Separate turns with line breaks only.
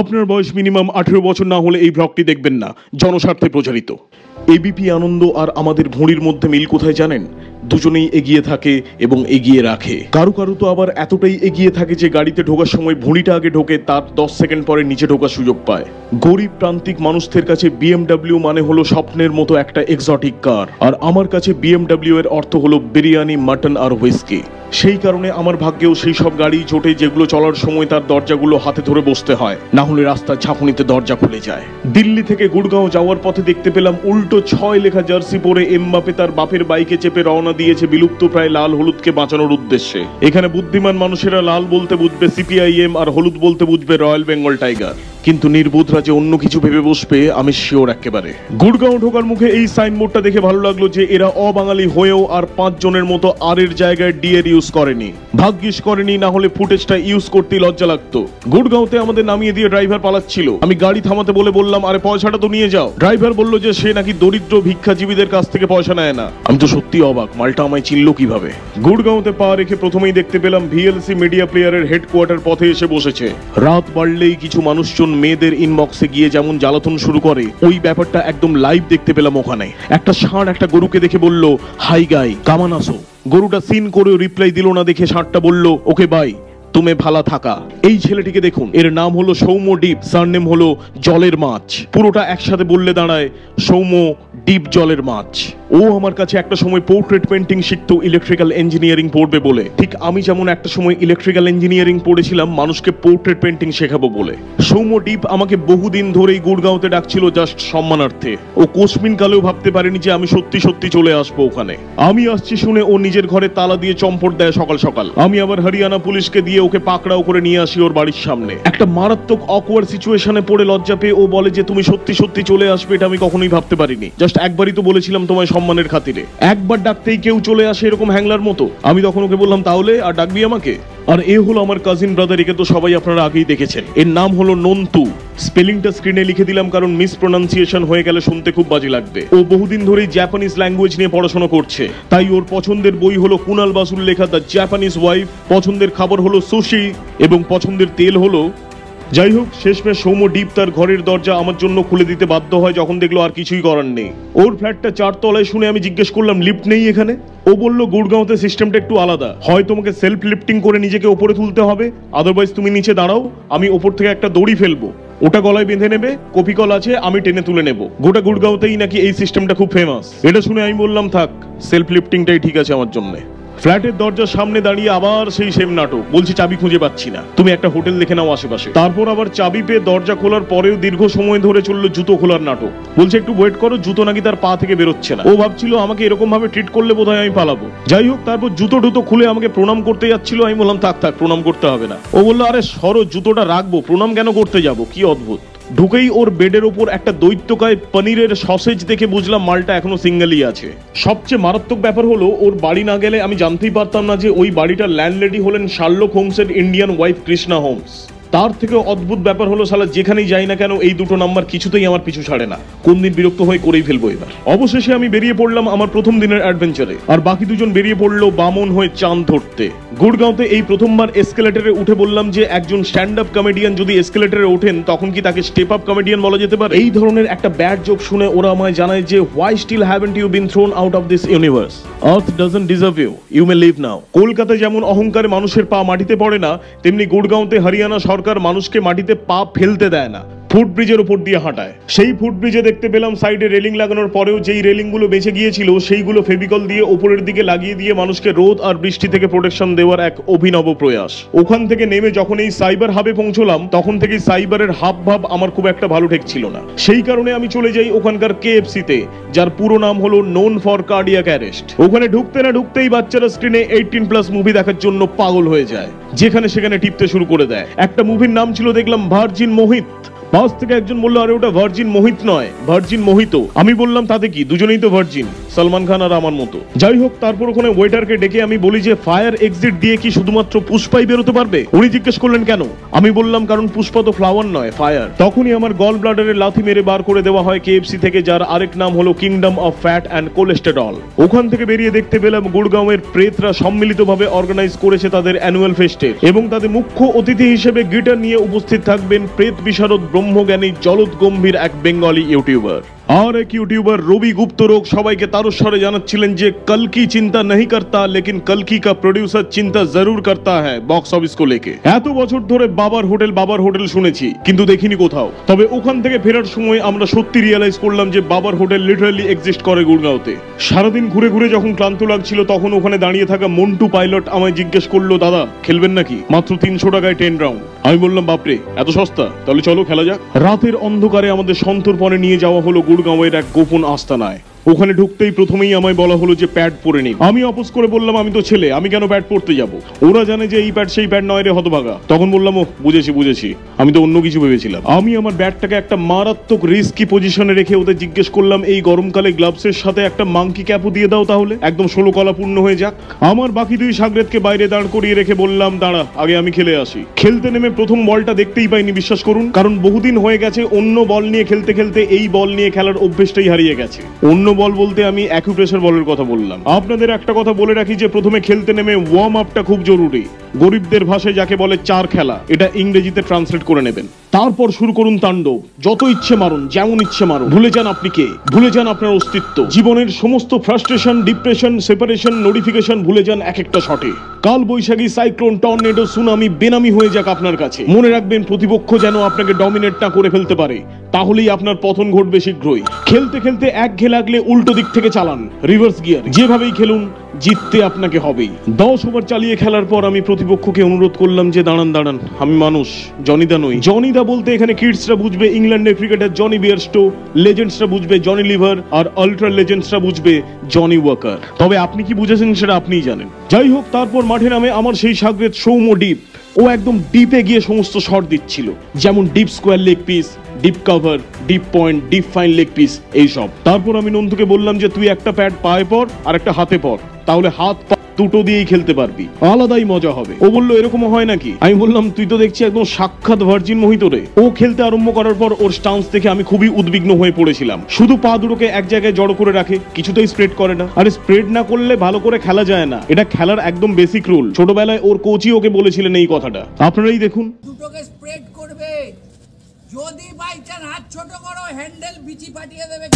আপনার বয়স মিনিমাম 18 বছর না হলে এই ব্লগটি দেখবেন না, জনস্বার্থে প্রচারিত। এবিপি আনন্দ আর আমাদের ভুঁড়ির মধ্যে মিল কোথায় জানেন? দুজনেই এগিয়ে থাকে এবং এগিয়ে রাখে। কারো কারো তো আবার এতটাই এগিয়ে থাকে যে গাড়িতে ঢোকার সময় ভুঁড়িটা আগে ঢোকে, তার 10 সেকেন্ড পরে নিচে ঢোকার সুযোগ পায়। গরিব প্রান্তিক মানুষদের কাছে বিএমডব্লিউ মানে হলো স্বপ্নের মতো একটা এক্সোটিক কার, আর আমার কাছে বিএমডব্লিউ এর অর্থ হলো বিরিয়ানি, মাটন আর হুইস্কি। সেই কারণে আমার ভাগ্যেও সেই সব গাড়ি জোটে যেগুলো চলার সময় তার দরজাগুলো হাতে ধরে বসতে হয়, না হলে রাস্তার ঝাঁকুনিতে দরজা খুলে যায়। দিল্লি থেকে গুড়গাঁও যাওয়ার পথে দেখতে পেলাম উল্টো 6 লেখা জার্সি পরে এমবাপে তার বাপের বাইকে চেপে রওনা দিয়েছে বিলুপ্ত প্রায় লাল হলুদকে বাঁচানোর উদ্দেশ্যে। এখানে বুদ্ধিমান মানুষেরা লাল বলতে বুঝবে সিপিআইএম আর হলুদ বলতে বুঝবে রয়্যাল বেঙ্গল টাইগার, কিন্তু নির্বোধরা যে অন্য কিছু ভেবে বসবে আমি শিওর একেবারে। গুড়গাঁও ঢোকার মুখে এই সাইনবোর্ডটা দেখে ভালো লাগলো যে এরা অবাঙালি হয়েও আর 5 জনের মতো আর এর জায়গায় ডি এর ইউজ করেনি। ভাগ্যিস করেনি, না হলে ফুটেজটা ইউজ করতে লজ্জা লাগতো। গুড়গাঁওতে আমাদের নামিয়ে দিয়ে ড্রাইভার পালাচ্ছিল। আমি গাড়ি থামাতে বললাম আরে পয়সাটা তো নিয়ে যাও। ড্রাইভার বলল যে সে নাকি দরিদ্র ভিক্ষাজীবীদের কাছ থেকে পয়সা নেয় না। আমি তো সত্যি অবাক, মালটা আমায় চিনল কিভাবে। গুড়গাঁওতে পা রেখে প্রথমেই দেখতে পেলাম ভিএলসি মিডিয়া প্লেয়ারের হেডকোয়ার্টার পথে এসে বসেছে। রাত বাড়লেই কিছু মানুষজন মেয়েদের ইনবক্সে গিয়ে যেমন জ্বালাতন শুরু করে, ওই ব্যাপারটা একদম লাইভ দেখতে পেলাম ওখানে। একটা ষাঁড় একটা গরুকে দেখে বলল হাই গাই কামান আসো। গরুটা সিন করেও রিপ্লাই দিল না দেখে ষাঁড়টা বলল ওকে বাই, তুমি ভালো থাকা। এই ছেলেটিকে দেখুন, এর নাম হলো সৌম্য ডিপ, সারনেম হলো জলের মাছ। পুরোটা একসাথে বললে দাঁড়ায় সৌম্য ডিপ জলের মাছ। ও আমার কাছে একটা সময় পোর্ট্রেট পেন্টিং শিখতো ইলেকট্রিক্যাল ইঞ্জিনিয়ারিং পড়বে বলে, ঠিক আমি যেমন একটা সময় ইলেকট্রিক্যাল ইঞ্জিনিয়ারিং পড়েছিলাম মানুষকে পোর্ট্রেট পেন্টিং শেখাবো বলে। সৌম্য ডিপ আমাকে বহুদিন ধরেই গুড়গাঁওতে ডাকছিল জাস্ট সম্মানার্থে। ও কোশমিন কালেও ভাবতে পারেনি যে আমি সত্যি সত্যি চলে আসবো ওখানে। আমি আসছি শুনে ও নিজের ঘরে তালা দিয়ে চম্পট দেয় সকাল সকাল। আমি আবার হরিয়ানা পুলিশকে দিয়ে ওকে পাকড়াও করে নিয়ে আসি ওর বাড়ির সামনে। একটা মারাত্মক অকওয়ার্ড সিচুয়েশনে পড়ে লজ্জা পেয়ে ও বলে যে তুমি সত্যি সত্যি চলে আসবে, এটা আমি কখনোই ভাবতে পারিনি। জাস্ট একবারই তো বলেছিলাম তোমায় সম্মানের খাতিরে, একবার ডাকতেই কেউ চলে আসে এরকম হ্যাংলার মতো। আমি তখন ওকে বললাম তাহলে আর ডাকবি আমাকে? আর এ হলো আমার কাজিন ব্রাদার, একে তো সবাই আপনারা আগেই দেখেছেন। এর নাম হলো নন্তু। স্পেলিংটা স্ক্রিনে লিখে দিলাম কারণ মিসপ্রোনাউন্সিয়েশন হয়ে গেলে শুনতে খুব বাজে লাগবে। ও বহুদিন ধরেই জাপানিজ ল্যাঙ্গুয়েজ নিয়ে পড়াশোনা করছে, তাই ওর পছন্দের বই হলো কুনাল বাসুর লেখা দ্য জাপানিজ ওয়াইফ, পছন্দের খাবার হলো সুশি এবং পছন্দের তেল হলো। যাই হোক, শেষমেশ সৌম্য ডিপ তার ঘরের দরজা আমার জন্য খুলে দিতে বাধ্য হয় যখন দেখলো আর কিছুই করার নেই। ওর ফ্ল্যাটটা 4 তলায় শুনে আমি জিজ্ঞেস করলাম লিফট নেই এখানে? ও বলল গুড়গাঁওতে সিস্টেমটা একটু আলাদা, হয় তোমাকে সেলফ লিফটিং করে নিজেকে ওপরে তুলতে হবে, আদারওয়াইজ তুমি নিচে দাঁড়াও, আমি ওপর থেকে একটা দড়ি ফেলবো, ওটা গলায় বেঁধে নেবে, কপি কল আছে, আমি টেনে তুলে নেব। গোটা গুড়গাঁওতেই নাকি এই সিস্টেমটা খুব ফেমাস। এটা শুনে আমি বললাম থাক, সেলফ লিফটিংটাই ঠিক আছে আমার জন্য। ফ্ল্যাটের দরজার সামনে দাঁড়িয়ে আবার সেই সেম নাটক, বলছি চাবি খুঁজে পাচ্ছি না, তুমি একটা হোটেল দেখে নাও আশেপাশে। তারপর আবার চাবি পেয়ে দরজা খোলার পরেও দীর্ঘ সময় ধরে চললো জুতো খোলার নাটক, বলছে একটু ওয়েট করো, জুতো নাকি তার পা থেকে বেরোচ্ছে না। ও ভাবছিল আমাকে এরকম ভাবে ট্রিট করলে বোধহয় আমি পালাবো। যাই হোক, তারপর জুতো টুতো খুলে আমাকে প্রণাম করতে যাচ্ছিল। আমি বললাম থাক থাক, প্রণাম করতে হবে না। ও বললো আরে সরো, জুতোটা রাখবো, প্রণাম কেন করতে যাবো, কি অদ্ভুত। ঢুকেই ওর বেডের ওপর একটা দৈত্যকায় পনিরের সসেজ দেখে বুঝলাম মালটা এখনো সিঙ্গেলই আছে। সবচেয়ে মারাত্মক ব্যাপার হলো ওর বাড়ি না গেলে আমি জানতেই পারতাম না যে ওই বাড়িটার ল্যান্ডলেডি হলেন শার্লক হোমসের ইন্ডিয়ান ওয়াইফ কৃষ্ণা হোমস। তার থেকে অদ্ভুত ব্যাপার হলো শালা যেখানেই যাই না কেন এই দুটো নাম্বার কিছুতেই আমার পিছু ছাড়ে না। কোন দিন বিরক্ত হয়ে করেই ফেলবো এবার। অবশেষে আমি বেরিয়ে পড়লাম আমার প্রথম দিনের অ্যাডভেঞ্চারে, আর বাকি দুজন বেরিয়ে পড়লো বামন হয়ে চাঁদ ধরতে। গুড়গাঁওতে এই প্রথমবার এসকেলেটরে উঠে বললাম যে একজন স্ট্যান্ড আপ কমেডিয়ান যদি এসকেলেটরে ওঠেন তখন কি তাকে স্টেপ আপ কমেডিয়ান বলা যেতে পারে? এই ধরনের একটা ব্যাড জোক শুনে ওরা আমায় জানায় যে why still haven't you been thrown out of this universe, earth doesn't deserve you, you may leave now. কলকাতায় যেমন অহংকারে মানুষের পা মাটিতে পড়ে না, তেমনি গুড়গাঁওতে হরিয়ানা সরকার মানুষকে মাটিতে পা ফেলতে দেয় না, ফুটব্রিজের উপর দিয়ে হাঁটায়। সেই ফুটব্রিজে দেখতে পেলাম সাইডে রেলিং লাগানোর পরেও যেই রেলিং গুলো বেঁচে গিয়েছিল সেইগুলো ফেভিকল দিয়ে উপরের দিকে লাগিয়ে দিয়ে মানুষকে রোদ আর বৃষ্টি থেকে প্রোটেকশন দেওয়ার এক অভিনব প্রয়াস। ওখান থেকে নেমে যখন এই সাইবার হাবে পৌঁছলাম তখন থেকেই সাইবারের হাব ভাব আমার খুব একটা ভালো ঠেকছিল না। সেই কারণে আমি চলে যাই ওখানকার কেএফসিতে, যার পুরো নাম হলো নোন ফর কার্ডিয়াক অ্যারেস্ট। ওখানে ঢুকতে না ঢুকতেই বাচ্চারা স্ক্রিনে 18+ মুভি দেখার জন্য পাগল হয়ে যায়, যেখানে সেখানে টিপতে শুরু করে দেয়। একটা মুভির নাম ছিল দেখলাম ভার্জিন মোহিত, পাশ থেকে একজন বললো আরে ওটা ভার্জিন মোহিত নয়, ভার্জিন মোহিত। আমি বললাম তাতে কি, দুজনেই তো ভার্জিন, সালমান খান আর আমার মতো। যাই হোক, তারপর ওখানে ওয়েটারকে ডেকে আমি বলি যে ফায়ার এক্সিট দিয়ে কি শুধুমাত্র পুষ্পাই বেরোতে পারবে? উনি জিজ্ঞেস করলেন কেন? আমি বললাম কারণ পুষ্পা তো ফ্লাওয়ার নয়, ফায়ার। তখনই আমার গল ব্লাডারে লাথি মেরে বার করে দেওয়া হয় কেএফসি থেকে, যার আরেক নাম হলো kingdom of fat and cholesterol. ওখান থেকে বেরিয়ে দেখতে পেলাম গুড়গাঁওয়ের প্রেতরা সম্মিলিতভাবে অর্গানাইজ করেছে তাদের অ্যানুয়াল ফেস্টের, এবং তাদের মুখ্য অতিথি হিসেবে গিটার নিয়ে উপস্থিত থাকবেন প্রেত বিশারদ ব্রহ্মজ্ঞানী জলদ গম্ভীর এক বেঙ্গলি ইউটিউবার। আর এক ইউটিউবার রবি গুপ্তরোগ সবাইকে তারস্বরে জানাচ্ছিলেন যে কলকি চিন্তা नहीं करता लेकिन कल्कि का प्रोड्यूसर चिंता जरूर करता है বক্স অফিস को लेके। এত বছর ধরে বাবার হোটেল শুনেছি, কিন্তু দেখিনি কোথাও। তবে ওখান থেকে ফেরার সময় আমরা সত্যি রিয়েলাইজ করলাম যে বাবার হোটেল লিটারালি এক্সিস্ট করে গুড়গাঁওতে। সারাদিন ঘুরে ঘুরে যখন ক্লান্ত লাগছিল, তখন ওখানে দাঁড়িয়ে থাকা মন্টু পাইলট আমায় জিজ্ঞেস করলো, দাদা খেলবেন নাকি? মাত্র 300 টাকায় 10 রাউন্ড। আমি বললাম বাপরে এত সস্তা, তাহলে চলো খেলা যাক। রাতের অন্ধকারে আমাদের সন্তর্পণে নিয়ে যাওয়া হলো গুড়গাঁওয়ের এক গোপন আস্তানায়। ওখানে ঢুকতেই প্রথমেই আমায় বলা হলো যে প্যাড পরে নিন। আমি অপোজ করে বললাম আমি তো ছেলে, আমি কেন প্যাড পরতে যাব? ওরা জানে যে এই প্যাড সেই প্যাড নয় রে হতভাগা। তখন বললাম ও বুঝেছি, আমি তো অন্য কিছু ভেবেছিলাম। আমি আমার ব্যাটটাকে একটা মারাত্মক রিস্কি পজিশনে রেখে ওদের জিজ্ঞেস করলাম এই গরমকালে গ্লাভসের সাথে একটা মাংকি ক্যাপও দিয়ে দাও তাহলে, একদম 16 কলা পূর্ণ হয়ে যাক। আমার বাকি 2 সাগরেদকে বাইরে দাঁড় করিয়ে রেখে বললাম দাঁড়া, আগে আমি খেলে আসি। খেলতে নেমে প্রথম বলটা দেখতেই পাইনি, বিশ্বাস করুন, কারণ বহুদিন হয়ে গেছে অন্য বল নিয়ে খেলতে খেলতে এই বল নিয়ে খেলার অভ্যেসটাই হারিয়ে গেছে। অন্য বল বলতে আমি অ্যাকুপ্রেশার বলের কথা বললাম। আপনাদের একটা কথা বলে রাখি যে প্রথমে খেলতে নেমে ওয়ার্ম আপটা খুব জরুরি। গরিবদের ভাষায় যাকে বলে 4 খেলা, এটা ইংরেজিতে ট্রান্সলেট করে নেবেন। তারপর শুরু করুন তাণ্ডব, যত ইচ্ছে মারুন, যেমন ইচ্ছে মারুন। ভুলে যান আপনি কে, ভুলে যান আপনার অস্তিত্ব, জীবনের সমস্ত ফ্রাস্ট্রেশন, ডিপ্রেশন, সেপারেশন, নোটিফিকেশন ভুলে যান এক একটা শটে। কাল বৈশাখী, সাইক্লোন, টর্নেডো, সুনামি বেনামি হয়ে যাক আপনার কাছে। মনে রাখবেন প্রতিপক্ষ যেন আপনাকে ডমিনেট না করে ফেলতে পারে, তাহলেই আপনার পতন ঘটবে শীঘ্রই। খেলতে খেলতে এক ঘে লাগলে উল্টো দিক থেকে চালান, রিভার্স গিয়ার। যেভাবেই খেলুন জিততে আপনাকে হবেই। 10 ওভার চালিয়ে খেলার পর আমি প্রতিপক্ষকে অনুরোধ করলাম যে দাঁড়ান, আমি মানুষ, জনিদা নই। জনিদা বলতে এখানে কিডসরা বুঝবে ইংল্যান্ডের ক্রিকেটার জনি বিয়ারস্টো, লেজেন্ডসরা বুঝবে জনি লিভার, আর আল্ট্রা লেজেন্ডসরা বুঝবে জনি ওয়াকার। তবে আপনি কি বুঝেছেন সেটা আপনিই জানেন। যাই হোক, তারপর মাঠে নামে আমার সেই সাগরেদ সৌম্য ডিপ। ও একদম ডিপে গিয়ে সমস্ত শট দিচ্ছিল, যেমন deep square leg piece, deep cover, deep point, deep fine leg piece, এইসব। তারপর আমি নন্দুকে বললাম যে তুই একটা প্যাড পায়ে পর আর একটা হাতে পর, তাহলে হাত পা দুটো দিয়েই খেলতে পারবি, আলাদাই মজা হবে। ও বললো এরকমও হয় নাকি? আমি বললাম তুই তো দেখছি একদম সাক্ষাৎ ভার্জিন মোহিত রে। ও খেলতে আরম্ভ করার পর ওর স্টান্স দেখে আমি খুবই উদ্বিগ্ন হয়ে পড়েছিলাম। শুধু পা দুটোকে এক জায়গায় জড়ো করে রাখে, কিছুতেই স্প্রেড করে না। আরে স্প্রেড না করলে ভালো করে খেলা যায় না, এটা খেলার একদম বেসিক রুল। ছোটবেলায় ওর কোচই ওকে বলেছিলেন এই কথাটা। আপনারাই দেখুন,
দুটোকে স্প্রেড করবে, যদি বাই চান্স হাত ছোট করো হ্যান্ডেল বিচি পাঠিয়ে দেবে।